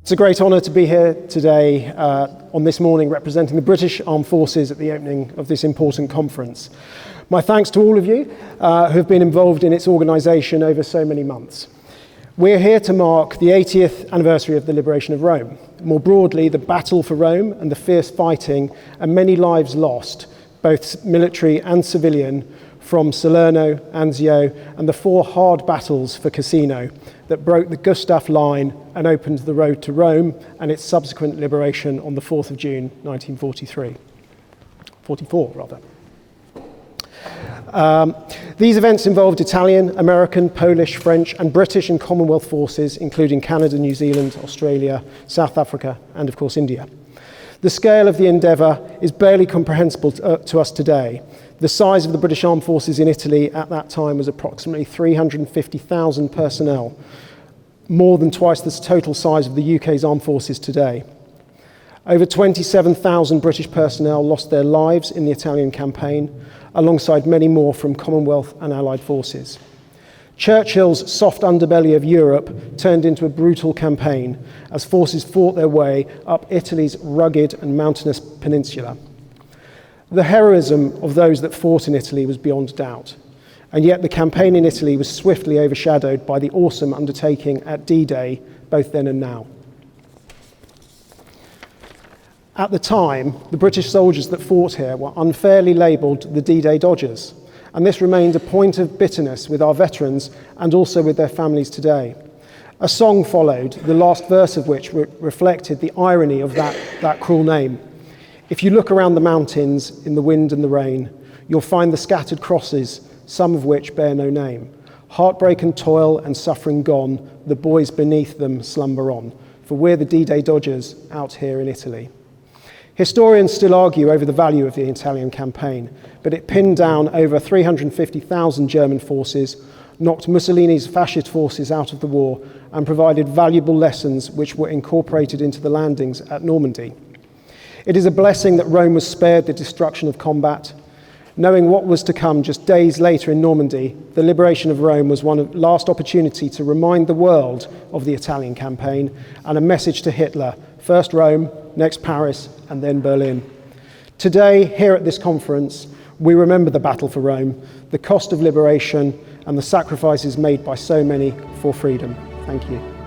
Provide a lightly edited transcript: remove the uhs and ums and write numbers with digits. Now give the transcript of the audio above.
It's a great honour to be here today on this morning representing the British Armed Forces at the opening of this important conference. My thanks to all of you who have been involved in its organisation over so many months. We're here to mark the 80th anniversary of the liberation of Rome. More broadly, the battle for Rome and the fierce fighting and many lives lost, both military and civilian, from Salerno, Anzio, and the 4 hard battles for Cassino that broke the Gustaf line and opened the road to Rome and its subsequent liberation on the 4th of June 1944. These events involved Italian, American, Polish, French, and British and Commonwealth forces, including Canada, New Zealand, Australia, South Africa, and of course India. The scale of the endeavour is barely comprehensible to us today. The size of the British Armed Forces in Italy at that time was approximately 350,000 personnel, more than twice the total size of the UK's armed forces today. Over 27,000 British personnel lost their lives in the Italian campaign, alongside many more from Commonwealth and Allied forces. Churchill's soft underbelly of Europe turned into a brutal campaign as forces fought their way up Italy's rugged and mountainous peninsula. The heroism of those that fought in Italy was beyond doubt, and yet the campaign in Italy was swiftly overshadowed by the awesome undertaking at D-Day, both then and now. At the time, the British soldiers that fought here were unfairly labelled the D-Day Dodgers, and this remained a point of bitterness with our veterans and also with their families today. A song followed, the last verse of which reflected the irony of that cruel name. If you look around the mountains in the wind and the rain, you'll find the scattered crosses, some of which bear no name. Heartbreak and toil and suffering gone, the boys beneath them slumber on, for we're the D-Day Dodgers out here in Italy. Historians still argue over the value of the Italian campaign, but it pinned down over 350,000 German forces, knocked Mussolini's fascist forces out of the war, and provided valuable lessons which were incorporated into the landings at Normandy. It is a blessing that Rome was spared the destruction of combat. Knowing what was to come just days later in Normandy, the liberation of Rome was one last opportunity to remind the world of the Italian campaign and a message to Hitler, first Rome, next Paris, and then Berlin. Today, here at this conference, we remember the battle for Rome, the cost of liberation, and the sacrifices made by so many for freedom. Thank you.